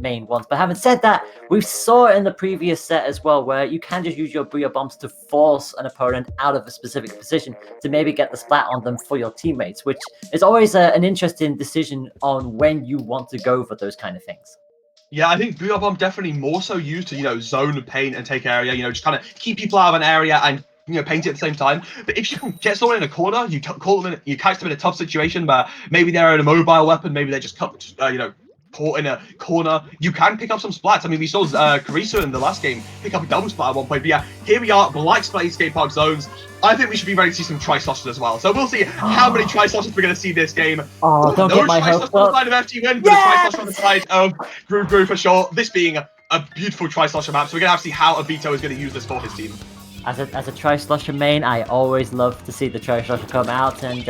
main ones. But having said that, we saw it in the previous set as well, where you can just use your Booyah Bombs to force an opponent out of a specific position to maybe get the splat on them for your teammates, which is always an interesting decision on when you want to go for those kind of things. Yeah, I think Booyah Bomb definitely more so used to, zone, paint, and take area, just kind of keep people out of an area and paint it at the same time. But if you can get someone in a corner, you call them in, you catch them in a tough situation where maybe they're in a mobile weapon, maybe they're just caught in a corner, you can pick up some splats. I mean, we saw Carissa in the last game pick up a double splat at one point. But yeah, here we are, Black Splat Skate Park zones. I think we should be ready to see some tri-sloshes as well. So we'll see how many tri-sloshes we're going to see this game. Oh, don't get my hopes up. On the side of FTWin, but a tri-slosh on the side of Grougrou for sure. This being a beautiful tri-slosher map, so we're going to have to see how Abito is going to use this for his team. As a tri-slosher main, I always love to see the tri-slosher come out, and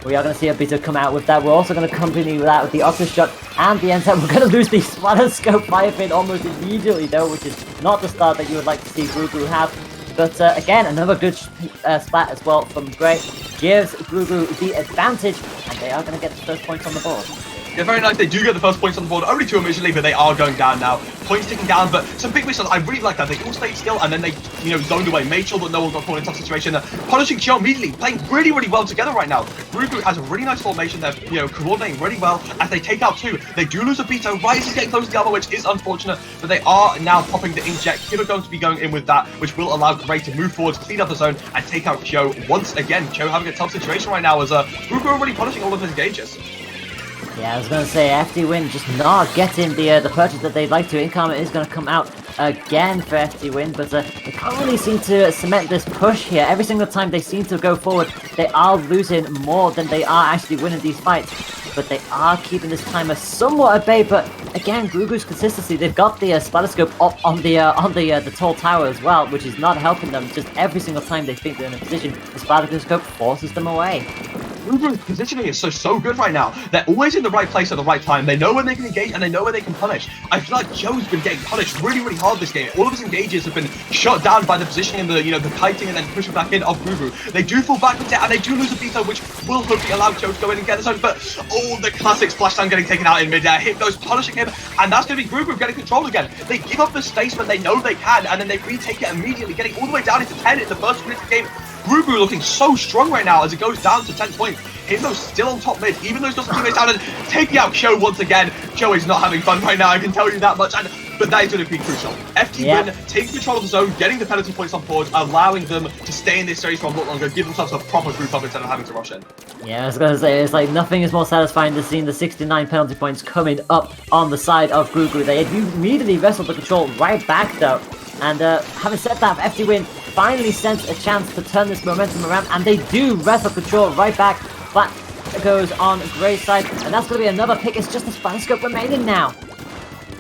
we are going to see Abito come out with that. We're also going to accompany that with the Octus Shot and the N-Set. We're going to lose the Splatter Fire Fin almost immediately, though, which is not the start that you would like to see Grougrou have. But again, another good splat as well from Gray gives Grougrou the advantage, and they are going to get the first points on the board. Yeah, very nice. They do get the first points on the board. Only 2 immediately, but they are going down now. Points ticking down, but some big misses. I really like that. They all stayed still, and then they, zoned away. Made sure that no one got caught in a tough situation. Punishing Joe immediately, playing really, really well together right now. Grougrou has a really nice formation. They're, coordinating really well as they take out 2. They do lose Abito right as he's getting close to the other, which is unfortunate, but they are now popping the Inkjet. Kid are going to be going in with that, which will allow Gray to move forwards, clean up the zone, and take out Joe once again. Joe having a tough situation right now as Grougrou already punishing all of his engages. Yeah, I was going to say, FTWin just not getting the purchase that they'd like to. InkStorm is going to come out again for FTWin, but they can't really seem to cement this push here. Every single time they seem to go forward, they are losing more than they are actually winning these fights. But they are keeping this timer somewhat at bay. But again, Grougrou's consistency, they've got the Splatterscope up on the tall tower as well, which is not helping them. Just every single time they think they're in a position, the Splatterscope forces them away. Grougrou's positioning is so good right now. They're always in the right place at the right time. They know when they can engage and they know when they can punish. I feel like Joe's been getting punished really, really hard this game. All of his engages have been shut down by the positioning and the kiting and then pushing back in of Grougrou. They do fall back with it and they do lose Abito, which will hopefully allow Joe to go in and get the zone. But the classic splashdown getting taken out in midair. Hypno's punishing him, and that's going to be Grougrou getting control again. They give up the space when they know they can, and then they retake it immediately, getting all the way down into 10 in the first minute of the game. Grougrou looking so strong right now as it goes down to 10 points. Hypno's still on top mid, even though he's got some teammates down, and taking out Joe once again. Joe is not having fun right now, I can tell you that much, but that is going to be crucial. FTWin taking control of the zone, getting the penalty points on board, allowing them to stay in this series for a lot longer, give themselves a proper group up instead of having to rush in. Yeah, I was going to say, it's like nothing is more satisfying than seeing the 69 penalty points coming up on the side of Grougrou. They immediately wrestled the control right back though. And having said that, FTWin finally sensed a chance to turn this momentum around, and they do wrestle control right back. Flat goes on Gray's side, and that's going to be another pick. It's just the Splatterscope remaining now.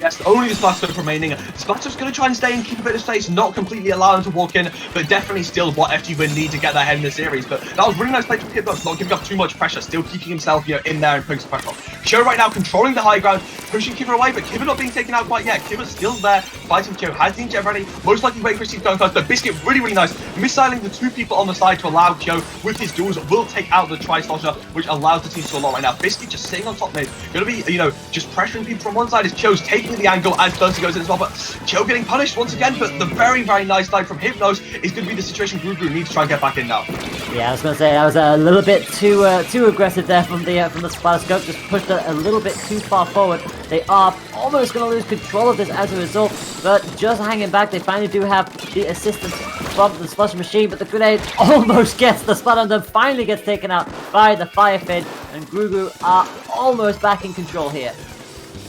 Yes, only the Splatterscope remaining. Splatterscope's going to try and stay and keep a bit of space, not completely allow them to walk in, but definitely still what FTWin need to get their head in the series. But that was really nice play from Hypno, not giving up too much pressure, still keeping himself in there and putting some pressure on. Joe right now controlling the high ground, pushing Kiva away, but Kiva not being taken out quite yet. Kiva's still there, fighting Joe, has the Inkjet ready, most likely wait for Steve going first, but Biscuit really, really nice, missiling the 2 people on the side to allow Joe with his duels will take out the tri-slosher, which allows the team to do a lot right now. Biscuit just sitting on top mid, going to be, just pressuring people from one side as Joe's taking the angle as Thursday goes in as well, but Joe getting punished once again, but the very, very nice dive from Hypnos is going to be the situation Grougrou needs to try and get back in now. Yeah, I was going to say, I was a little bit too aggressive there from the Splatterscope, just pushed it a little bit too far forward. They are almost going to lose control of this as a result, but just hanging back, they finally do have the assistance from the Slush Machine, but the grenade almost gets the spot on them, finally gets taken out by the Fire Fin, and Grougrou are almost back in control here.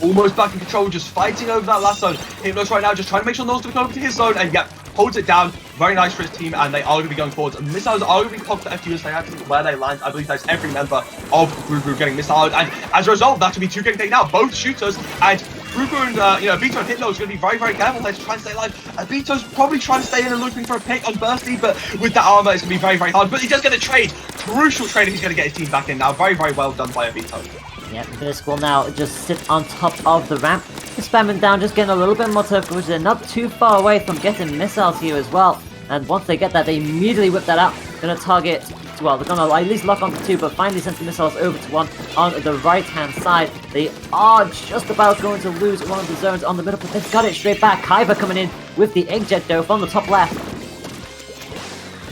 Almost back in control, just fighting over that last zone. Hypnos right now just trying to make sure no one's going to come over to his zone, and yep, holds it down. Very nice for his team, and they are going to be going forwards. And missiles are going to be popped to FTWin, so they have to where they land. I believe that's every member of Grougrou getting missiled, and as a result, that could be 2 getting taken out, both shooters, and Grougrou and Abito and Hypno is going to be very, very careful there to try and stay alive. Abito's probably trying to stay in and looking for a pick on Bursty, but with that armor, it's going to be very, very hard. But he does get a trade. Crucial trade if he's going to get his team back in now. Very, very well done by Abito. Yeah, this will now just sit on top of the ramp, spamming down, just getting a little bit more turf, which they're not too far away from getting missiles here as well. And once they get that, they immediately whip that out. Gonna target, well, they're gonna at least lock onto 2, but finally sends the missiles over to 1 on the right-hand side. They are just about going to lose one of the zones on the middle, but they've got it straight back. Kyber coming in with the inkjet though from the top left.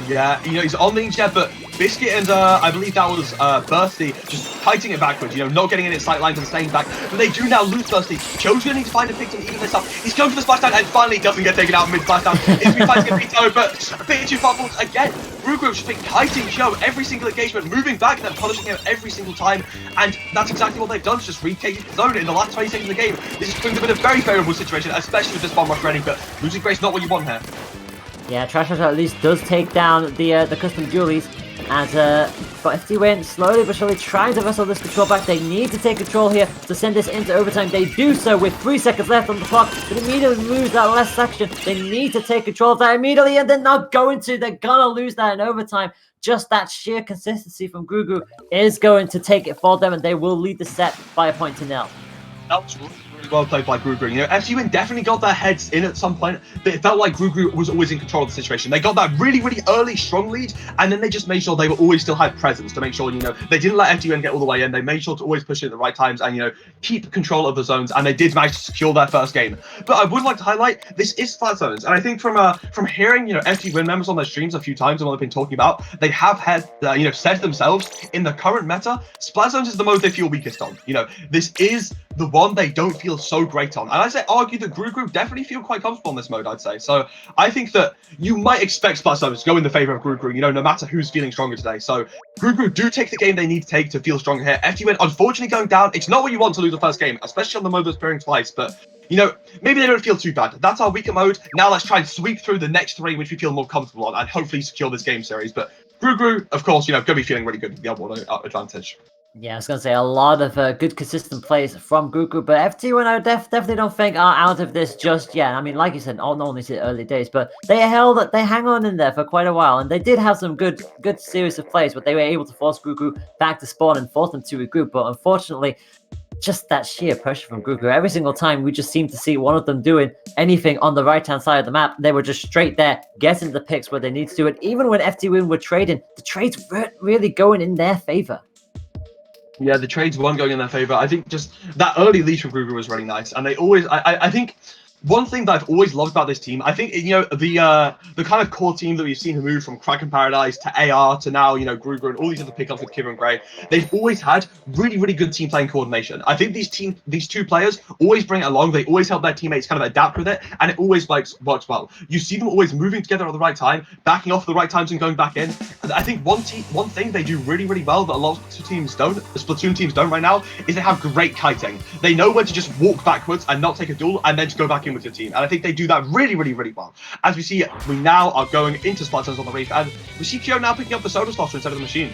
Yeah, he's on the inkjet, but Biscuit and I believe that was Bursty just kiting it backwards, not getting in its sight lines and staying back. But they do now lose Bursty. Joe's going to need to find a pick to even this up. He's going for the splashdown and finally doesn't get taken out mid splashdown. It's been fighting a veto, but a bit too far forward again. Grougrou's just been kiting Joe every single engagement, moving back and then punishing him every single time. And that's exactly what they've done, just retaking the zone in the last 20 seconds of the game. This is putting them in a very favourable situation, especially with this bomb rush running, but losing Grace not what you want here. Yeah, Trash Rush at least does take down the custom dualies. As but FTWin slowly but surely trying to wrestle this control back. They need to take control here to send this into overtime. They do so with 3 seconds left on the clock, but immediately lose that last section. They need to take control of that immediately, and they're not going to. They're gonna lose that in overtime. Just that sheer consistency from Grougrou is going to take it for them, and they will lead the set by 1-0. That was really well played by Grougrou. FTWin definitely got their heads in at some point, but it felt like Grougrou was always in control of the situation. They got that really, really early, strong lead, and then they just made sure they were always still had presence to make sure, they didn't let FTWin get all the way in. They made sure to always push it at the right times and, keep control of the zones, and they did manage to secure their first game. But I would like to highlight, this is flat zones, and I think from hearing, FTWin members on their streams a few times and what they've been talking about, they have had, said themselves, in the current meta, splat zones is the mode they feel weakest on. This is the one they don't feel so great on. And I'd say argue that Grougrou definitely feel quite comfortable in this mode, I'd say. So I think that you might expect splat zones to go in the favor of Grougrou, no matter who's feeling stronger today. So Grougrou do take the game they need to take to feel stronger here. FTWin unfortunately going down. It's not what you want to lose the first game, especially on the mode that's pairing twice, but maybe they don't feel too bad. That's our weaker mode. Now let's try and sweep through the next 3, which we feel more comfortable on, and hopefully secure this game series. But Grougrou, of course, going to be feeling really good with the upward advantage. Yeah, I was going to say a lot of good consistent plays from Grougrou, but FTWin I definitely don't think are out of this just yet. I mean, like you said, not only is it early days, but they hang on in there for quite a while, and they did have some good series of plays, but they were able to force Grougrou back to spawn and force them to regroup. But unfortunately, just that sheer pressure from Grougrou. Every single time we just seem to see one of them doing anything on the right-hand side of the map, they were just straight there, getting the picks where they need to do it. Even when FTWin were trading, the trades weren't really going in their favor. Yeah, the trades weren't going in their favor. I think just that early lead from Grougrou was really nice, and they always. I think one thing that I've always loved about this team, I think the kind of core team that we've seen move from Kraken Paradise to AR to now Grougrou and all these other pickups with Kiva and Gray, they've always had really, really good team playing coordination. I think these two players always bring it along. They always help their teammates kind of adapt with it, and it always works well. You see them always moving together at the right time, backing off at the right times and going back in. And I think one thing they do really, really well that a lot of teams don't, the Splatoon teams don't right now, is they have great kiting. They know when to just walk backwards and not take a duel and then to go back in with your team, and I think they do that really, really, really well. As we see, we now are going into Splatoons on the reef, and we see Kyo now picking up the soda slosher instead of the machine.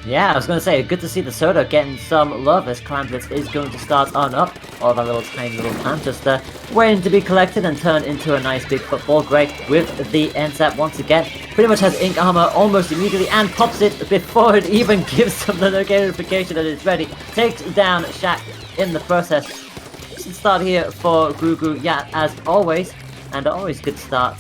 Yeah, I was going to say, good to see the soda getting some love as Clamblitz is going to start on up. All of our little tiny little plant just waiting to be collected and turned into a nice big football. Great with the NSAP once again. Pretty much has ink armor almost immediately and pops it before it even gives them the notification that it's ready. Takes down Shaq in the process. Start here for Grougrou, yeah, as always, and always good start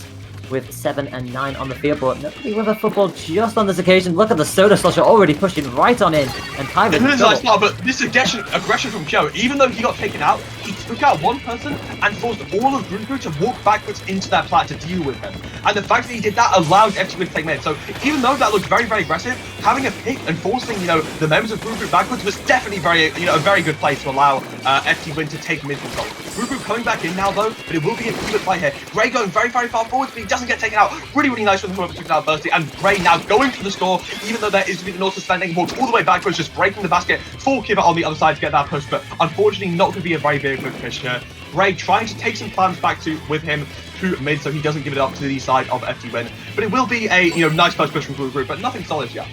with 7 and 9 on the field, but nobody with a football just on this occasion. Look at the soda slosher already pushing right on in, and time is nice start, but this aggression from Kyo, even though he got taken out, he took out one person and forced all of Grougrou to walk backwards into that plat to deal with him. And the fact that he did that allowed FTWin to take mid. So even though that looked very, very aggressive, having a pick and forcing the members of Grougrou backwards was definitely a very good play to allow FTWin to take mid control. Grougrou coming back in now though, but it will be an even play here. Gray going very, very far forwards, but he doesn't get taken out. Really, really nice from whoever took out Bursty, and Gray now going for the score, even though there is to be the North suspending, walks all the way backwards, just breaking the basket for Kiva on the other side to get that push, but unfortunately not going to be a very big push here. Gray trying to take some plans back with him to mid so he doesn't give it up to the side of FTWin, but it will be a nice first push from Grougrou, but nothing solid yet.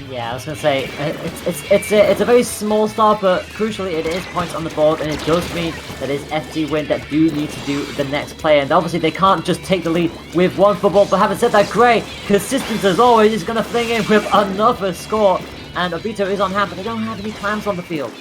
Yeah, I was gonna say it's a very small start, but crucially it is points on the board, and it does mean that it's FTWin that do need to do the next play, and obviously they can't just take the lead with one football. But having said that, Gray, consistent as always, is gonna fling in with another score, and Obito is on hand, but they don't have any clams on the field.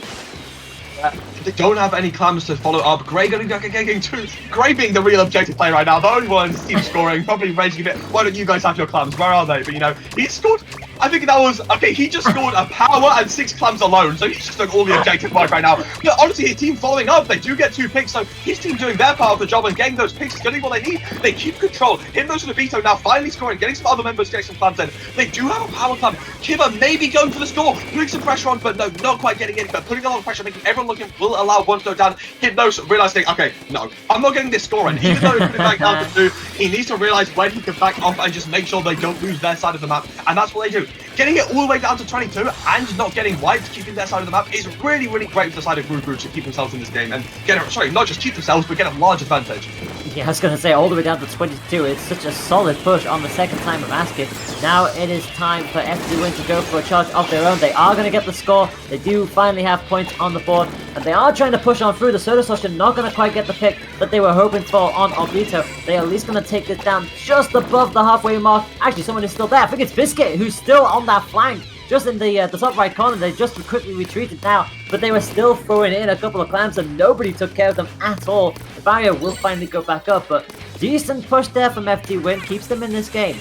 They don't have any clams to follow up. Gray getting two. Gray being the real objective player right now. The only one in this team scoring. Probably raging a bit. Why don't you guys have your clams? Where are they? But you know, he scored. I think that was okay. He just scored a power and 6 clams alone. So he's just doing all the objective work right now. Yeah, honestly, his team following up. They do get 2 picks. So his team doing their part of the job and getting those picks is getting what they need. They keep control. Hypnos and Vito now finally scoring. Getting some other members getting some clams in. They do have a power clam. Kiva maybe going for the score. Putting some pressure on, but no, not quite getting in. But putting a lot of pressure, making everyone looking will allow one to go down. Hypnos realizing, okay, no, I'm not getting this score in. Even though he's putting back down to 2, he needs to realize when he can back off and just make sure they don't lose their side of the map. And that's what they do. Getting it all the way down to 22 and not getting wiped, keeping their side of the map is really, really great for the side of Grougrou to keep themselves in this game and get a, sorry, not just keep themselves, but get a large advantage. Yeah, I was going to say, all the way down to 22, it's such a solid push on the second time of asking. Now it is time for FTWin to go for a charge of their own. They are going to get the score. They do finally have points on the board, and they are trying to push on through. The Soda Slush are not going to quite get the pick that they were hoping for on Obito. They are at least going to take this down just above the halfway mark. Actually, someone is still there. I think it's Biscuit, who's still on that flank. Just in the top right corner. They just quickly retreated now, but they were still throwing in a couple of clams and nobody took care of them at all. The barrier will finally go back up, but decent push there from FTWin, keeps them in this game.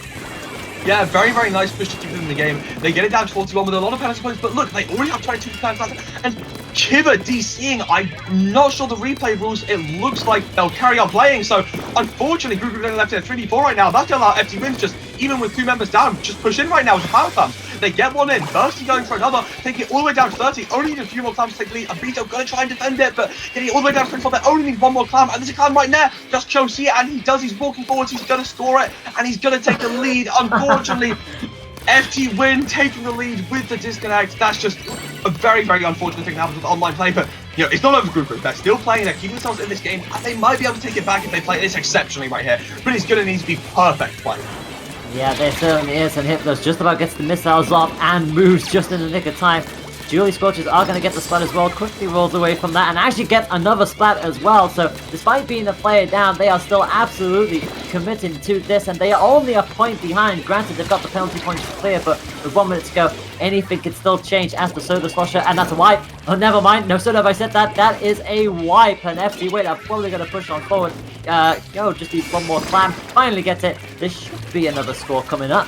Yeah, very, very nice push to keep them in the game. They get it down to 41 with a lot of penalty points, but look, they already have 22 clams left. And Kiva DCing, I'm not sure the replay rules, it looks like they'll carry on playing. So, unfortunately, Grougrou only left in a 3v4 right now. That's going to allow FTWin just, even with 2 members down, just push in right now with the power clams. They get one in, Bursty going for another, taking it all the way down to 30. Only need a few more clams to take the lead. Abito going to try and defend it, but getting it all the way down to 24. They only need one more clam, and there's a clam right there. Just Josie, and he does. He's walking forwards. He's going to score it, and he's going to take the lead. Unfortunately, FTWin taking the lead with the disconnect. That's just a very, very unfortunate thing that happens with online play, but you know, it's not over for Grougrou. They're still playing, they're keeping themselves in this game, and they might be able to take it back if they play this exceptionally right here. But it's going to need to be perfect play. Yeah, there certainly is, and Hypnos just about gets the missiles off and moves just in the nick of time. Julie Scorchers are going to get the splat as well, quickly rolls away from that and actually gets another splat as well. So despite being a player down, they are still absolutely committing to this, and they are only a point behind. Granted, they've got the penalty points clear, but with 1 minute to go, anything can still change as the Soda Slosher, and that's a wipe. Oh, never mind, no sooner have I said that, that is a wipe, and FTWin are probably going to push on forward. Just need one more clam, finally gets it. There should be another score coming up.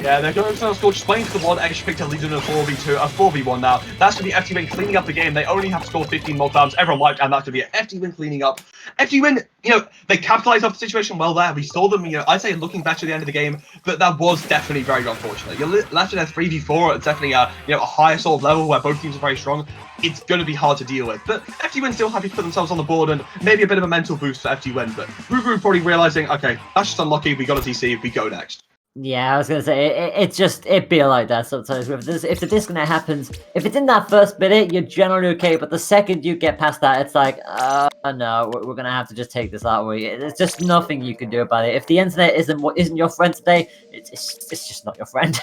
Yeah, they're going to score, just waiting for the one extra pick to lead in a 4v2, a 4v1 now. That's going to be FTWin cleaning up the game. They only have to score 15 more clams. Everyone wiped, and that's going to be FTWin cleaning up. FTWin, you know, they capitalized off the situation well there. We saw them, you know, I'd say looking back to the end of the game, but that was definitely very unfortunate. You're left in a 3v4 at definitely a higher sort of level where both teams are very strong. It's going to be hard to deal with, but FTWin still happy to put themselves on the board and maybe a bit of a mental boost for FTWin, but Grougrou probably realizing, okay, that's just unlucky, we got a TC, we go next. Yeah, I was gonna say it be like that sometimes. If the disconnect happens, if it's in that first minute, you're generally okay. But the second you get past that, it's like, no, we're gonna have to just take this that way. There's just nothing you can do about it. If the internet isn't your friend today, it's just not your friend.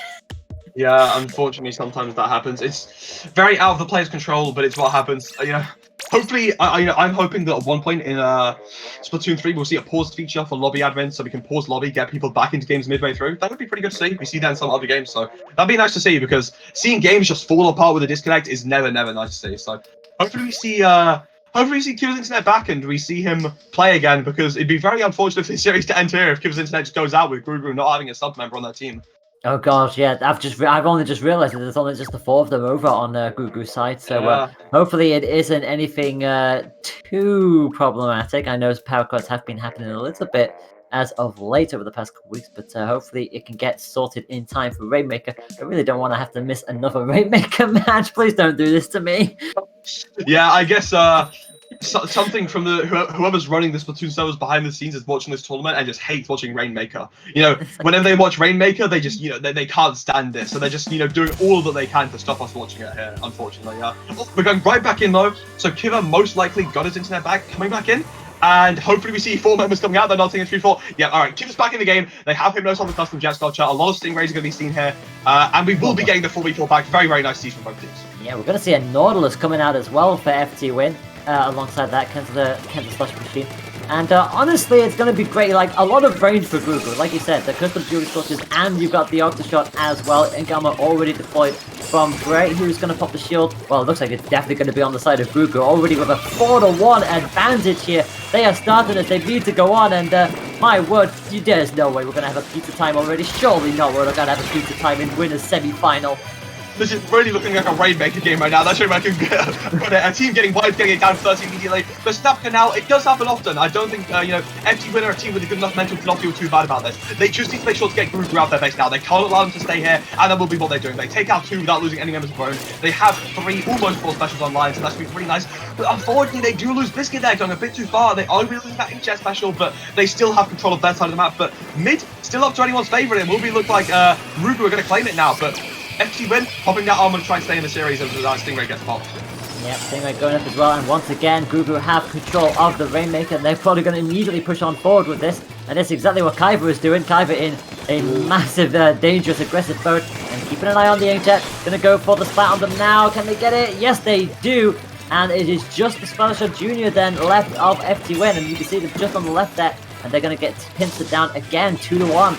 Yeah, unfortunately, sometimes that happens. It's very out of the player's control, but it's what happens. You know, hopefully, I'm hoping that at one point in Splatoon 3, we'll see a pause feature for lobby admins, so we can pause lobby, get people back into games midway through. That would be pretty good to see. We see that in some other games, so that'd be nice to see, because seeing games just fall apart with a disconnect is never, never nice to see. So hopefully we see Kiva's internet back and we see him play again, because it'd be very unfortunate for the series to end here if Kiva's internet just goes out with Grougrou not having a sub member on their team. Oh gosh, yeah, I've only just realised that there's only just the 4 of them over on Grougrou's side, so hopefully it isn't anything too problematic. I know power cuts have been happening a little bit as of late over the past couple weeks, but hopefully it can get sorted in time for Rainmaker. I really don't want to have to miss another Rainmaker match. Please don't do this to me. Yeah, I guess something from whoever's running the Splatoon servers behind the scenes is watching this tournament and just hates watching Rainmaker. You know, whenever they watch Rainmaker, they just, they can't stand it. So they're just, doing all that they can to stop us watching it here, unfortunately. We're going right back in though. So Kiva most likely got his internet back, coming back in. And hopefully we see 4 members coming out. They're not taking 3-4. Yeah, all right. Kiva's back in the game. They have Hypnos on the custom jet sculpture. A lot of Stingrays are going to be seen here. And we will be getting the 4v4 back. Very, very nice season from both teams. Yeah, we're going to see a Nautilus coming out as well for FTWin. Alongside that, Kenta Slush Machine. And honestly, it's going to be great. Like, a lot of range for Grougrou. Like you said, the custom jewelry torches, and you've got the Octashot as well. Ink Armor already deployed from Gray, who's going to pop the shield. Well, it looks like it's definitely going to be on the side of Grougrou, already with a 4-1 advantage here. They are starting as they need to go on, and my word, there's no way we're going to have a pizza time already. Surely not, we're not going to have a pizza time in winners semi-final. This is really looking like a Rainmaker game right now. That's really a team getting wiped, getting it down 30 immediately. But Snapka now, it does happen often. I don't think, FTWin are a team with a good enough mental to not feel too bad about this. They just need to make sure to get Grougrou out their base now. They can't allow them to stay here, and that will be what they're doing. They take out 2 without losing any members of their own. They have 3, almost 4 specials online, so that's going to be pretty nice. But unfortunately, they do lose Biscuit there, going a bit too far. They are going to lose that Inkjet special, but they still have control of their side of the map. But mid, still up to anyone's favourite. It will be look like Grougrou are going to claim it now, but FTWin popping that armor to try and stay in the series as Stingray gets popped. Yep, Stingray going up as well, and once again, Grougrou have control of the Rainmaker, and they're probably going to immediately push on forward with this, and that's exactly what Kaiba is doing. Kaiba in a massive, dangerous, aggressive mode, and keeping an eye on the Inkjet, going to go for the splat on them now. Can they get it? Yes, they do, and it is just the Splasher Junior then left of FTWin, and you can see them just on the left there, and they're going to get pincered down again, 2-1.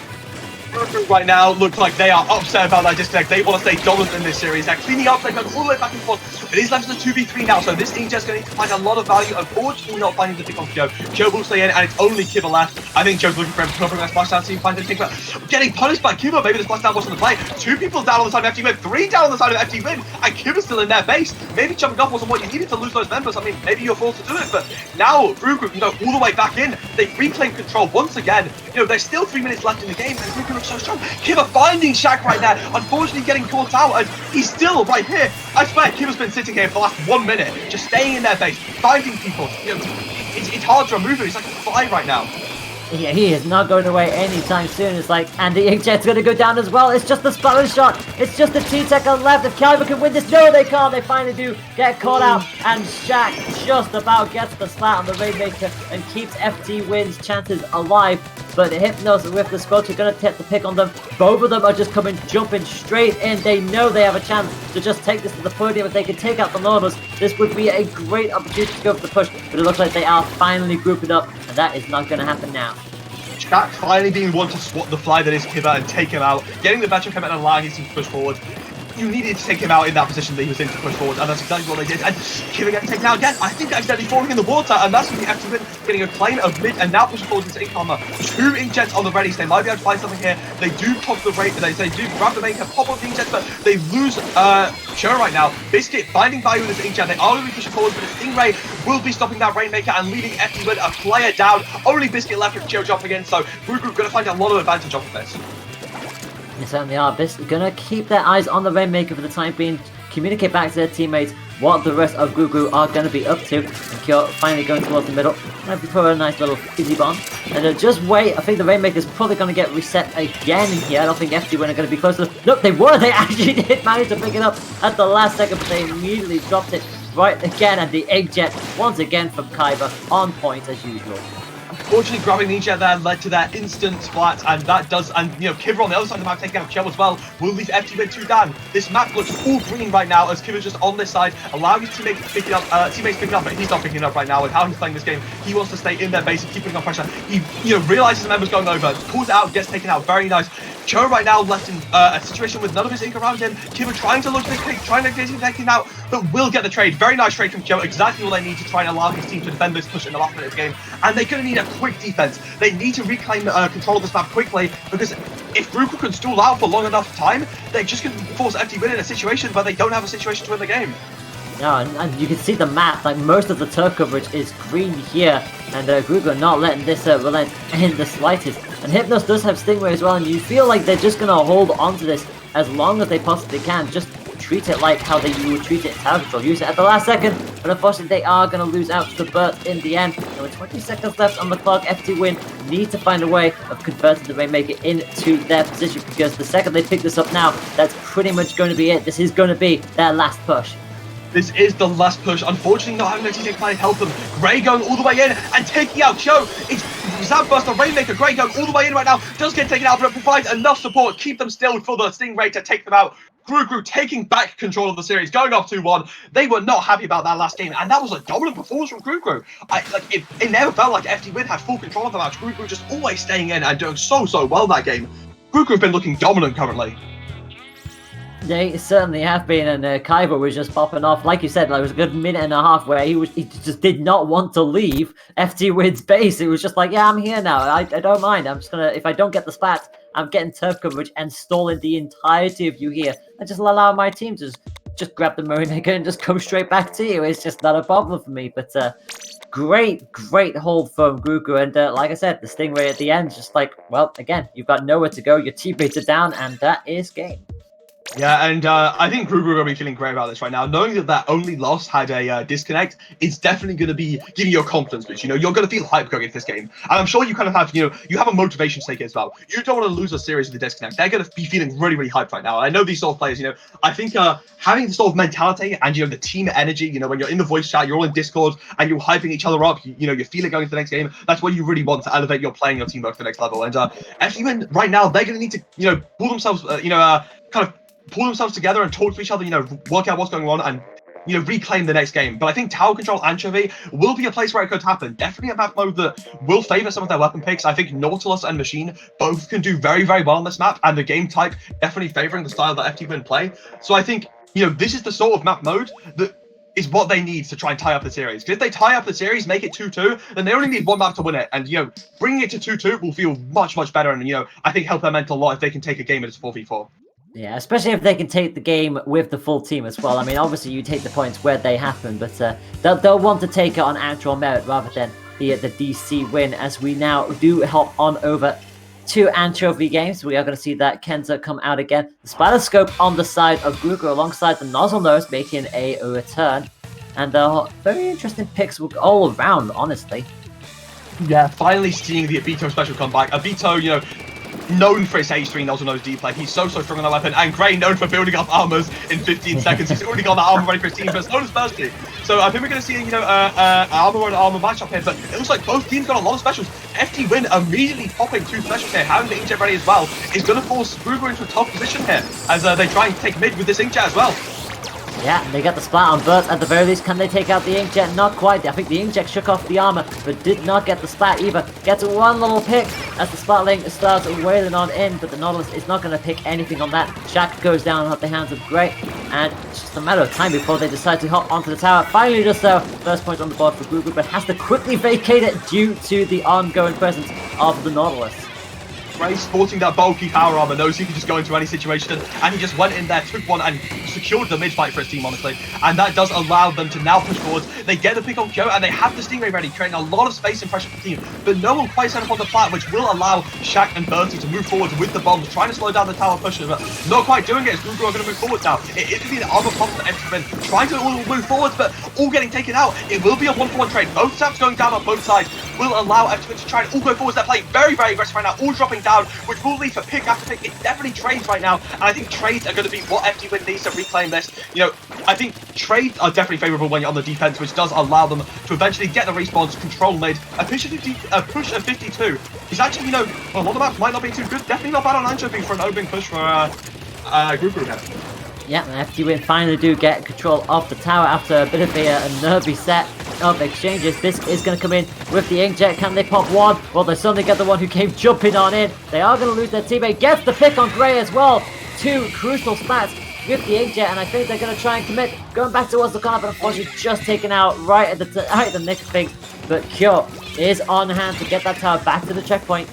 Right now looks like they are upset about that disconnect. They want to stay dominant in this series. They're cleaning up, they're going all the way back and forth. It is left to the 2v3 now, so this Inkjet's going to need to find a lot of value. Unfortunately, not finding the pick on Joe. Joe will stay in, and it's only Kiba left. I think Joe's looking for him to cover that splash down team, find the pick, but getting punished by Kiba. Maybe the splash down wasn't the play. 2 people down on the side of FTWin, 3 down on the side of FTWin, and Kiba's still in their base. Maybe jumping off wasn't what you needed to lose those members. I mean, maybe you're forced to do it, but now Grougrou can go all the way back in. They reclaim control once again. There's still 3 minutes left in the game, and Grougrou looks so strong. Kiba finding Shaq right there, unfortunately getting caught out, and he's still right here. I swear, Kiba's been sitting here for the last 1 minute, just staying in their base, finding people. It's hard to remove him. He's like a fly right now. Yeah, he is not going away anytime soon. It's like, and the Inkjet's going to go down as well. It's just the splatter shot. It's just the T-Tech on left. If Kaiba can win this, no, they can't. They finally do get caught out, and Shaq just about gets the slat on the Rainmaker and keeps FTWin's chances alive. But Hypnos with the squad are going to take the pick on them. Both of them are just jumping straight in. They know they have a chance to just take this to the podium. If they can take out the Normals, this would be a great opportunity to go for the push. But it looks like they are finally grouping up, and that is not going to happen now. Shaq finally being one to swat the fly that is Kiba and take him out, getting the veteran come in and allowing his team to push forward. You needed to take him out in that position that he was in to push forward, and that's exactly what they did. And Kiba getting taken out again. I think accidentally falling in the water, and that's when the FTWin getting a claim of mid and now pushing forward into Ink Armor. 2 Inkjets on the ready, so they might be able to find something here. They do pop the rate, they do grab the main cap, pop up the Inkjets, but they lose Cho right now. Biscuit finding value with this Inkjet. They are going to be pushing forward, but the Stingray will be stopping that Rainmaker and leaving FTWin a player down. Only Biscuit left with Cho jumping in, so Grougrou going to find a lot of advantage off of this. They certainly are. Biscuit gonna keep their eyes on the Rainmaker for the time being, communicate back to their teammates what the rest of Grougrou are going to be up to. And Kyo finally going towards the middle. Maybe for a nice little fizzy bomb. And just wait, I think the Rainmaker's probably going to get reset again here. I don't think FTWin are going to be close to them. Nope, they were! They actually did manage to pick it up at the last second, but they immediately dropped it right again. And the Inkjet, once again from Kaiba, on point as usual. Unfortunately, grabbing the Inkjet there led to that instant splat, and that does, and Kiba on the other side of the map taking out Cho as well, will leave FTWin 2 down. This map looks all green right now as Kiba's just on this side, allowing his teammates picking up, but he's not picking it up right now. And how he's playing this game, he wants to stay in their base and keeping on pressure. He, realizes the member's going over, pulls it out, gets taken out. Very nice. Cho right now left in a situation with none of his ink around him. Kiba trying to look this pick, trying to get him taken out, but will get the trade. Very nice trade from Cho, exactly what they need to try and allow his team to defend this push in the last minute of the game. And they're going to need a quick defense. They need to reclaim control of this map quickly, because if Grougrou can stall out for long enough time, they're just going to force FTWin in a situation where they don't have a situation to win the game. Yeah, and you can see the map, like most of the turf coverage is green here, and Grougrou not letting this relent in the slightest. And Hypnos does have Stingray as well, and you feel like they're just going to hold on to this as long as they possibly can. Just treat it like how you would treat it in tower control. Use it at the last second, but unfortunately they are going to lose out to the burst in the end. And with 20 seconds left on the clock, FTWin need to find a way of converting the Rainmaker into their position, because the second they pick this up now, that's pretty much going to be it. This is going to be their last push. This is the last push. Unfortunately, not having a T-Tech player help them. Gray going all the way in and taking out Cho. It's Zambust, the Rainmaker. Gray going all the way in right now. Does get taken out, but it provides enough support. Keep them still for the Stingray to take them out. Grougrou taking back control of the series, going up 2-1. They were not happy about that last game, and that was a dominant performance from Grougrou. It never felt like FTWin had full control of the match. Grougrou just always staying in and doing so well that game. Grougrou have been looking dominant currently. They certainly have been, and Kaiba was just popping off. Like you said, like, it was a good minute and a half where he just did not want to leave FTWin's base. It was just like, yeah, I'm here now. I don't mind. I'm just gonna, if I don't get the splat, I'm getting turf coverage and stalling the entirety of you here, and just allow my team to just grab the Marinator and just come straight back to you. It's just not a problem for me. But great hold from Grougrou, and like I said, the Stingray at the end, just like, well, again, you've got nowhere to go. Your teammates are down, and that is game. Yeah, and I think Grougrou are going to be feeling great about this right now. Knowing that that only loss had a disconnect, it's definitely going to be giving you a confidence boost. You know, you're going to feel hype going into this game. And I'm sure you kind of have, you have a motivation stake as well. You don't want to lose a series with the disconnect. They're going to be feeling really hyped right now. I know these sort of players, I think having the sort of mentality and, the team energy, when you're in the voice chat, you're all in Discord and you're hyping each other up, you feel it going into the next game. That's what you really want to elevate your playing, your teamwork to the next level. And FTWin right now, they're going to need to, pull themselves, pull themselves together and talk to each other, work out what's going on and, reclaim the next game. But I think Tower Control Anchovy will be a place where it could happen. Definitely a map mode that will favor some of their weapon picks. I think Nautilus and Machine both can do very well on this map, and the game type definitely favoring the style that FTWin play. So I think, this is the sort of map mode that is what they need to try and tie up the series. Because if they tie up the series, make it 2-2, then they only need one map to win it. And, bringing it to 2-2 will feel much better. And, I think help their mental a lot if they can take a game as 4v4. Yeah, especially if they can take the game with the full team as well. I mean, obviously you take the points where they happen, but they'll want to take it on actual merit rather than the DC win, as we now do hop on over to Anchovy games. We are going to see that Kenza come out again. The Spider Scope on the side of Grougrou alongside the Nozzle Nose making a return. And very interesting picks all around, honestly. Yeah, finally seeing the Abito special come back. Abito, known for his H3 Nozzle Nose D play. He's so strong on that weapon. And Gray known for building up armors in 15 seconds. He's already got that armor ready for his team, but it's not his first team. So I think we're going to see, armor and armor matchup here. But it looks like both teams got a lot of specials. FTWin immediately popping 2 specials here. Having the inkjet ready as well is going to force Grougrou into a tough position here as they try and take mid with this inkjet as well. Yeah, they got the splat on Bert at the very least. Can they take out the inkjet? Not quite. I think the inkjet shook off the armor, but did not get the splat either. Gets one little pick as the splatling starts wailing on in, but the Nautilus is not going to pick anything on that. Shaq goes down at the hands of Gray, and it's just a matter of time before they decide to hop onto the tower. Finally just so, first point on the board for Grougrou, but has to quickly vacate it due to the ongoing presence of the Nautilus. Gray sporting that bulky power armor, knows he can just go into any situation, and he just went in there, took one, and secured the mid fight for his team, honestly. And that does allow them to now push forward. They get the pick on Kyo, and they have the Stingray ready, creating a lot of space and pressure for the team. But no one quite set up on the plat, which will allow Shaq and Bertie to move forward with the bombs, trying to slow down the tower pushes, but not quite doing it as Grougrou are going to move forward now. It is going to be the armor pumps that FTWin trying to all move forwards, but all getting taken out. It will be a 1-for-1 trade. Both taps going down on both sides will allow FTWin to try and all go forwards. They're playing very aggressive right now, all dropping down, which will lead for pick after pick. It's definitely trades right now, and I think trades are going to be what FTWin needs to reclaim this. I think trades are definitely favourable when you're on the defense, which does allow them to eventually get the respawns, control mid. A push of 52 is actually, a lot of maps might not be too good. Definitely not bad on Anchovy for an opening push for Grougrou here. Yeah, FTWin finally do get control of the tower after a bit of a nervy set of exchanges. This is going to come in with the inkjet. Can they pop one? Well, they suddenly get the one who came jumping on in. They are going to lose their teammate. Gets the pick on Gray as well. 2 crucial spats with the inkjet, and I think they're going to try and commit. Going back towards the corner, but unfortunately just taken out right at the nick of things. But Kyo is on hand to get that tower back to the checkpoint.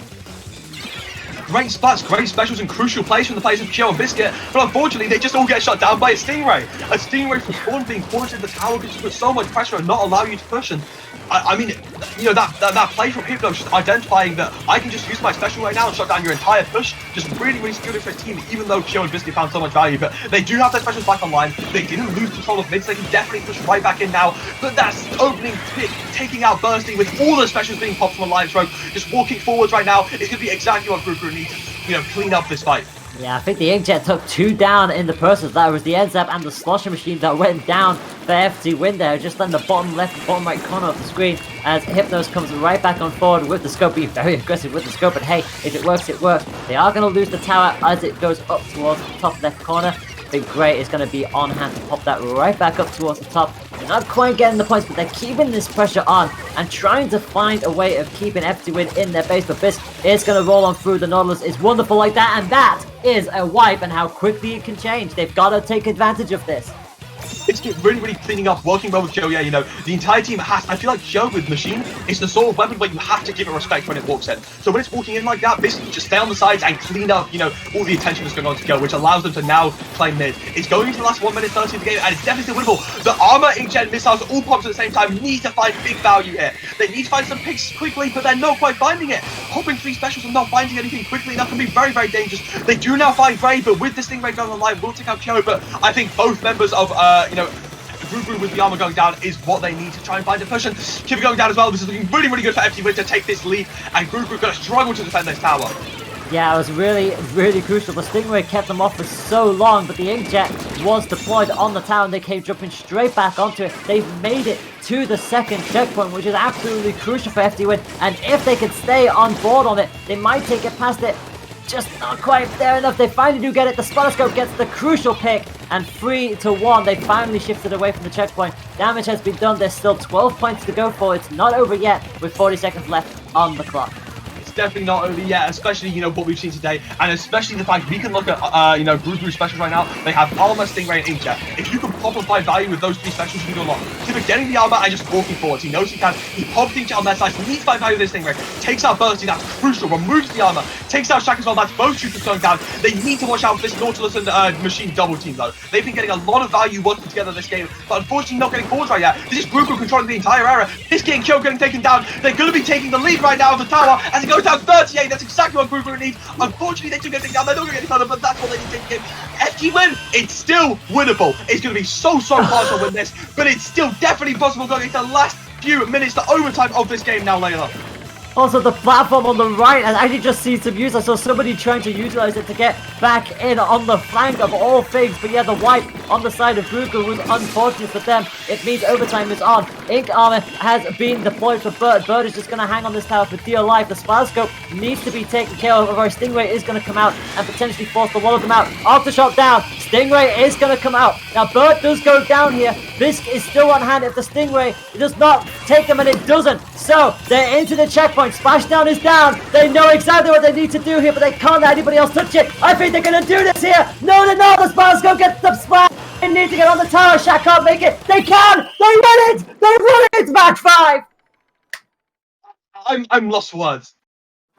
Great splats, great specials, and crucial plays from the players of Kyo and Biscuit, but unfortunately they just all get shut down by a Stingray. A Stingray from Spawn being forced into the tower could just put so much pressure and not allow you to push. And I mean, that play from Hypno, just identifying that I can just use my special right now and shut down your entire push, just really skilled for his team, even though Kyo and Biscuit found so much value. But they do have their specials back online. They didn't lose control of mid, so they can definitely push right back in now. But that's opening pick, taking out Bursty with all the specials being popped from Alliance Rogue, just walking forwards right now. It's going to be exactly what Grougrou needs to, clean up this fight. Yeah, I think the inkjet took 2 down in the process. That was the NZAP and the Slosher machine that went down for FTWin there, just on the bottom left, bottom right corner of the screen, as Hypnos comes right back on forward with the scope, being very aggressive with the scope. But hey, if it works, it works. They are going to lose the tower as it goes up towards the top left corner. Big Gray is going to be on hand to pop that right back up towards the top. They're not quite getting the points, but they're keeping this pressure on and trying to find a way of keeping FTWin in their base. But Bisk is going to roll on through. The Nautilus is wonderful like that, and that is a wipe, and how quickly it can change. They've got to take advantage of this. It's really cleaning up, working well with Joe. Yeah, you know, the entire team has. I feel like Joe with Machine is the sort of weapon where you have to give it respect when it walks in. So when it's walking in like that, basically just stay on the sides and clean up, you know, all the attention that's going on to Joe, which allows them to now claim mid. It's going into the last 1 minute 30 of the game, and it's definitely still winnable. The armor, inkjet, missiles, all pops at the same time. Need to find big value here. They need to find some picks quickly, but they're not quite finding it. Popping 3 specials and not finding anything quickly, that can be very dangerous. They do now find Gray, but with this Stingray going online, will take out Joe. But I think both members of, you know, Grougrou with the armor going down is what they need to try and find a push, and keep it going down as well. This is looking really good for FTWin to take this lead, and Grougrou going to struggle to defend this tower. Yeah, it was really crucial. The Stingray kept them off for so long, but the Inkjet was deployed on the tower and they came jumping straight back onto it. They've made it to the second checkpoint, which is absolutely crucial for FTWin, and if they could stay on board on it, they might take it past it. Just not quite there enough. They finally do get it. The Spotoscope gets the crucial pick, and 3-1. They finally shifted away from the checkpoint. Damage has been done. There's still 12 points to go for. It's not over yet with 40 seconds left on the clock. Definitely not over yet, especially, you know, what we've seen today, and especially the fact we can look at, you know, Grougrou specials right now. They have armor, Stingray, and inkjet. If you can pop and find value with those 3 specials, you can do a lot. Either getting the armor and just walking forwards. He knows he can. He pops the inkjet on their side. He needs to find value with this Stingray. Takes out Bursty, that's crucial. Removes the armor. Takes out Shaq as well. That's both shooters going down. They need to watch out for this Nautilus and Machine double team though. They've been getting a lot of value working together this game, but unfortunately not getting forwards right yet. This is Grougrou controlling the entire area. This getting killed, getting taken down. They're going to be taking the lead right now of the tower as it goes down 38. That's exactly what Grougrou needs. Unfortunately, they do get down. They're not going to get any further, but that's what they need to take the game. FTWin, it's still winnable. It's going to be so hard to win this, but it's still definitely possible going into the last few minutes to overtime of this game now, Layla. Also, the platform on the right has actually just seen some use. I saw somebody trying to utilize it to get back in on the flank of all things. But yeah, the wipe on the side of Grougrou was unfortunate for them. It means overtime is on. Ink armor has been deployed for Bird. Bird is just going to hang on this tower for dear life. The Spotoscope needs to be taken care of, or Stingray is going to come out and potentially force the one of them out. Aftershock down. Stingray is going to come out. Now, Bird does go down here. Bisk is still on hand if the Stingray does not take them, and it doesn't. So, they're into the checkpoint. Splashdown is down. They know exactly what they need to do here, but they can't let anybody else touch it. I think they're going to do this here. No, they're not. The Spotoscope gets the splash. They need to get on the tower. Shaq can't make it. They can. They win it. They win it. It's match 5. I'm lost for words.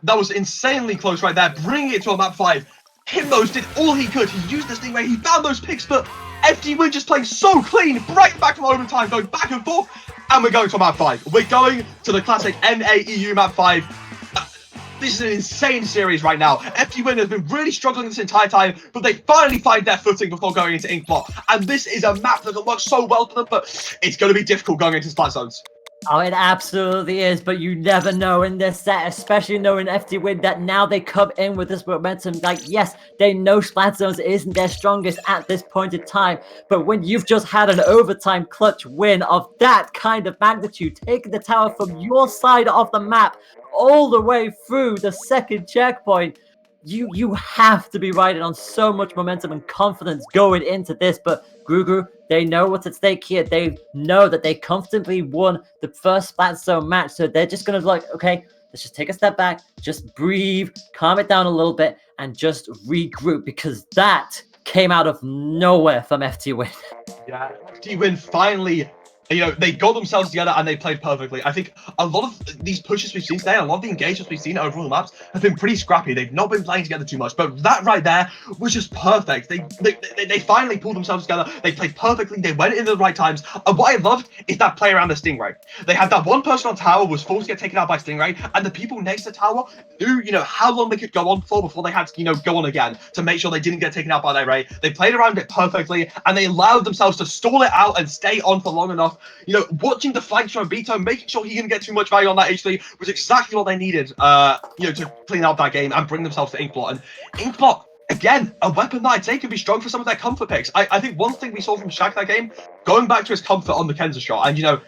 That was insanely close right there. Bringing it to a map 5. Himnos did all he could. He used the Stingray. He found those picks, but FTWin just playing so clean. Right back from overtime, going back and forth. And we're going to map 5. We're going to the classic NAEU map 5. This is an insane series right now. FTWin has been really struggling this entire time, but they finally find their footing before going into Inkblock. And this is a map that works so well for them, but it's going to be difficult going into Splat Zones. Oh, it absolutely is, but you never know in this set, especially knowing FTWin that now they come in with this momentum. Like, yes, they know Splat Zones isn't their strongest at this point in time, but when you've just had an overtime clutch win of that kind of magnitude, taking the tower from your side of the map all the way through the second checkpoint, you have to be riding on so much momentum and confidence going into this. But Grougrou, they know what's at stake here. They know that they comfortably won the first Splat Zone match, so they're just gonna like, okay, let's just take a step back, just breathe, calm it down a little bit, and just regroup, because that came out of nowhere from FTWin. Yeah, FTWin finally, you know, they got themselves together and they played perfectly. I think a lot of these pushes we've seen today, a lot of the engagements we've seen over all the maps have been pretty scrappy. They've not been playing together too much, but that right there was just perfect. They finally pulled themselves together. They played perfectly. They went in the right times. And what I loved is that play around the Stingray. They had that one person on tower was forced to get taken out by Stingray, and the people next to tower knew, you know, how long they could go on for before they had to, you know, go on again to make sure they didn't get taken out by their Ray. They played around it perfectly, and they allowed themselves to stall it out and stay on for long enough. You know, watching the flank from Beto, making sure he didn't get too much value on that H3 was exactly what they needed, you know, to clean out that game and bring themselves to Inkblot. And Inkblot, again, a weapon that I'd say could be strong for some of their comfort picks. I think one thing we saw from Shaq that game, going back to his comfort on the Kenza shot, and, you know,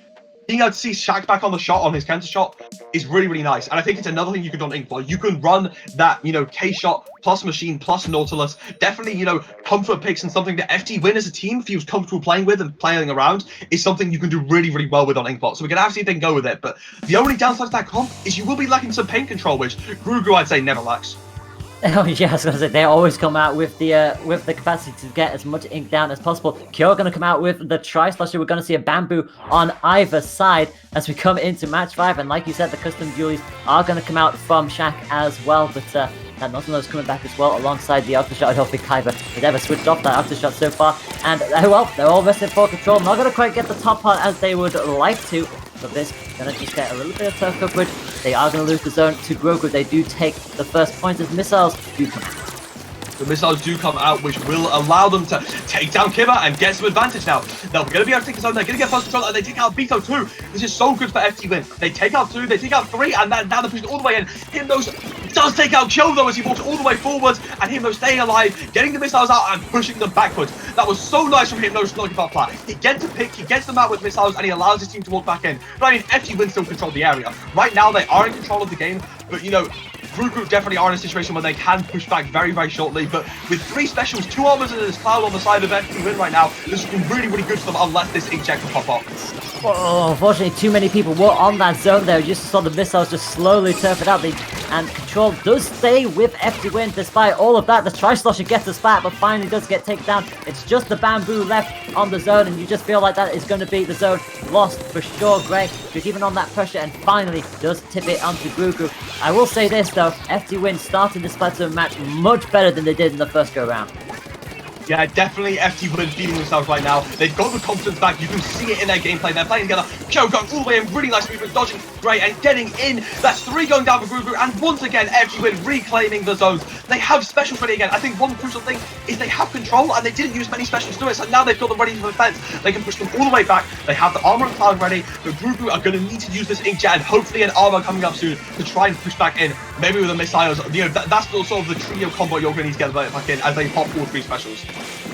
being able to see Shaq back on the shot, on his counter shot, is really, really nice. And I think it's another thing you can do on Inkball. You can run that, you know, K-shot plus Machine plus Nautilus. Definitely, you know, comfort picks and something that FTWin as a team feels comfortable playing with and playing around is something you can do really, really well with on Inkball. So we're going to have to see if they can go with it. But the only downside to that comp is you will be lacking some paint control, which Grougrou, I'd say, never lacks. Oh yeah, I was gonna say they always come out with the capacity to get as much ink down as possible. Kyo gonna come out with the Tri-Slasher. We're gonna see a bamboo on either side as we come into match 5, and like you said, the custom dualies are gonna come out from Shaq as well. But that Nozzle's coming back as well alongside the Octashot. I don't think Kyber has ever switched off that Octashot so far. And well, they're all rested for control. Not gonna quite get the top part as they would like to. But this gonna just get a little bit of turf coverage. They are gonna lose the zone to Grougrou. They do take the first point as missiles do come out. The missiles do come out, which will allow them to take down Kiba and get some advantage now. They're going to be able to take the zone, they're going to get first control, and they take out Beto too. This is so good for FTWin. They take out 2, they take out 3, and now they're pushing all the way in. Himnos does take out Joe though as he walks all the way forwards, and Himnos staying alive, getting the missiles out and pushing them backwards. That was so nice from Himnos looking for a plat. He gets a pick, he gets them out with missiles, and he allows his team to walk back in. But I mean, FTWin still control the area. Right now, they are in control of the game, but you know, Grougrou definitely are in a situation where they can push back very, very shortly, but with 3 specials, 2 armors and this cloud on the side of FTWin right now, this has been really, really good for them unless this inkjet can pop up. Oh, unfortunately, too many people were on that zone there. You just saw the missiles just slowly turf it out. And control does stay with FTWin despite all of that. The Tri-Slosher gets a spat, but finally does get taken down. It's just the bamboo left on the zone, and you just feel like that is going to be the zone lost for sure. Grey is even on that pressure and finally does tip it onto Grougrou. I will say this though, FTWin started the Splatoon match much better than they did in the first go round. Yeah, definitely FTWin feeding themselves right now. They've got the confidence back. You can see it in their gameplay. They're playing together. Joe going all the way in. Really nice movement. Dodging great and getting in. That's 3 going down for Grougrou. And once again, FTWin reclaiming the zones. They have specials ready again. I think one crucial thing is they have control and they didn't use many specials to do it. So now they've got them ready for the defense. They can push them all the way back. They have the armor and cloud ready. But Grougrou are going to need to use this inkjet and hopefully an armor coming up soon to try and push back in. Maybe with the missiles. You know, that's sort of the trio combo you're going to need to get back in as they pop all 3 specials.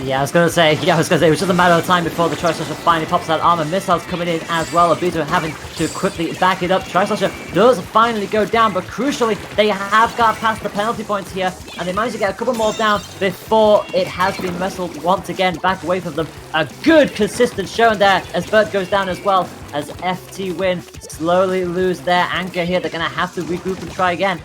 Yeah, I was gonna say it was just a matter of time before the Tri-Slasher finally pops that armor. Missiles coming in as well. Obito having to quickly back it up. Tri-Slasher does finally go down, but crucially, they have got past the penalty points here, and they managed to get a couple more down before it has been wrestled once again back away from them. A good, consistent showing there as Bert goes down as well, as FTWin slowly lose their anchor here. They're gonna have to regroup and try again.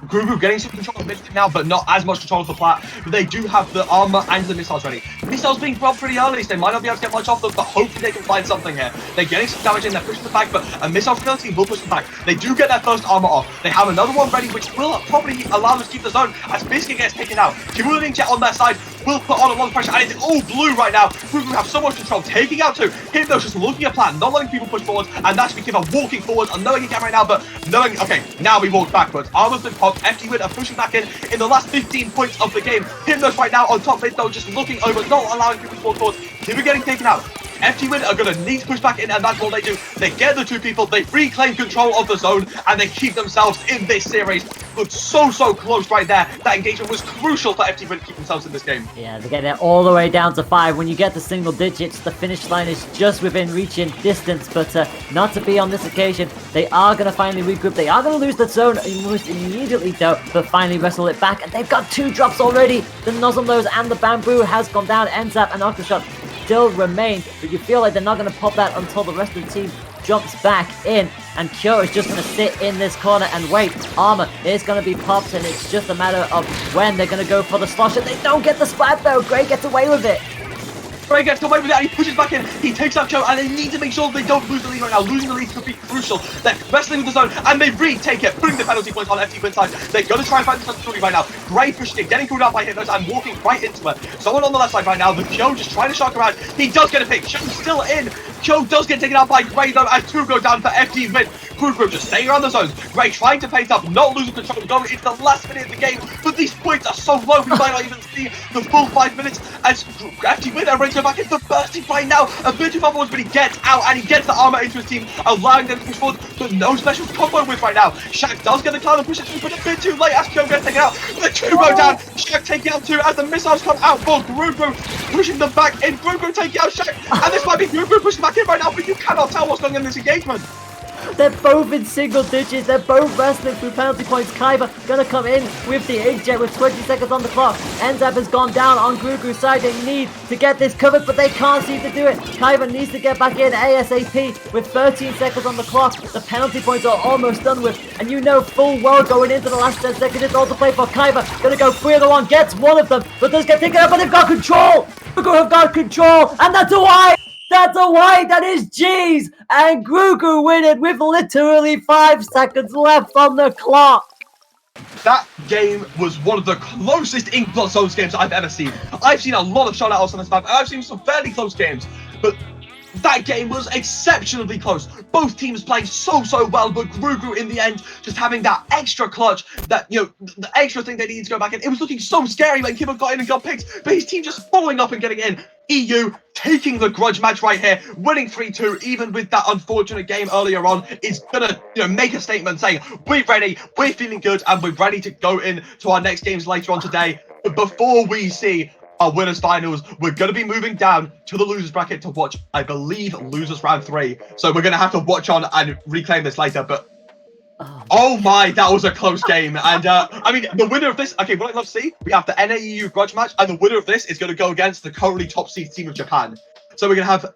Grougrou getting some control of mid now, but not as much control of the plat. But they do have the armor and the missiles ready. Missiles being brought pretty early, so they might not be able to get much off them, but hopefully they can find something here. They're getting some damage in, they're pushing them back, but a missile penalty will push them back. They do get their first armor off. They have another one ready, which will probably allow them to keep the zone as Biscuit gets taken out. Kibu and Inkjet on their side will put on a lot of pressure, and it's all blue right now. Grougrou have so much control, taking out 2. Himnos just looking at plan, not letting people push forwards, and that's because I'm walking forwards, unknowing he can right now, but knowing, okay, now we walk backwards. Armor's been popped, FTWin are pushing back in the last 15 points of the game. Himnos right now on top mid though, just looking over, not allowing people to walk forwards. Kibu getting taken out. FTWin are going to need to push back in, and that's what they do. They get the 2 people, they reclaim control of the zone, and they keep themselves in this series. Looked so close right there. That engagement was crucial for FTWin to keep themselves in this game. Yeah, they get it all the way down to 5. When you get the single digits, the finish line is just within reaching distance, but not to be on this occasion. They are going to finally regroup. They are going to lose the zone almost immediately though, but finally wrestle it back, and they've got 2 drops already. The Nozzle Nose and the Bamboo has gone down. Enzap and Octashot still remain, but you feel like they're not going to pop that until the rest of the team jumps back in, and Kyo is just going to sit in this corner and wait. Armor is going to be popped, and it's just a matter of when they're going to go for the slosher. They don't get the splat though. Grey gets away with it. Grey gets away with it, and he pushes back in. He takes out Joe, and they need to make sure they don't lose the lead right now. Losing the lead could be crucial. They're wrestling with the zone, and they retake it, putting the penalty points on FTWin's side. They're going to try and find the touch right now. Grey pushing it, getting pulled out by Hypnos, and walking right into it. Someone on the left side right now, the Joe just trying to shock around. He does get a pick. Joe's still in. Joe does get taken out by Gray though, as 2 go down for FTWin. Grougrou just staying around the zones. Gray trying to paint up, not losing control, going into the last minute of the game, but these points are so low, we might not even see the full 5 minutes as FTWin are ready to go back into bursting right now. A bit of bubbles, but he gets out and he gets the armor into his team, allowing them to push forward, but no special combo with right now. Shaq does get the cloud and push it through, but a bit too late as Joe gets taken out. The 2 go down, Shaq taking out 2 as the missiles come out for Grougrou, pushing them back in. Grougrou taking out Shaq, and this might be Grougrou pushing back in right now, but you cannot tell what's going on in this engagement. They're both in single digits. They're both wrestling through penalty points. Kaiba gonna come in with the inkjet with 20 seconds on the clock. Enzap has gone down on Grougrou's side. They need to get this covered, but they can't seem to do it. Kaiba needs to get back in ASAP with 13 seconds on the clock. The penalty points are almost done with, and you know full well going into the last 10 seconds, it's all to play for. Kaiba gonna go 3-on-1, gets one of them, but does get taken out, but they've got control. Grougrou have got control, and that's a wide. That's a wide, that is G's, and Grougrou win it with literally 5 seconds left on the clock. That game was one of the closest Ink Blood Souls games I've ever seen. I've seen a lot of shoutouts on this map, and I've seen some fairly close games, but that game was exceptionally close. Both teams playing so well, but Grougrou in the end just having that extra clutch, that, you know, the extra thing they needed to go back in. It was looking so scary when Kibba got in and got picked, but his team just following up and getting in. EU taking the grudge match right here, winning 3-2, even with that unfortunate game earlier on, is gonna, you know, make a statement saying, we're ready, we're feeling good, and we're ready to go into our next games later on today. But before we see our winners finals, we're going to be moving down to the losers bracket to watch, I believe, losers round 3. So we're going to have to watch on and reclaim this later, but oh my, that was a close game. And I mean, the winner of this, okay, what I'd love to see, we have the NAEU grudge match, and the winner of this is going to go against the currently top seed team of Japan. So we're going to have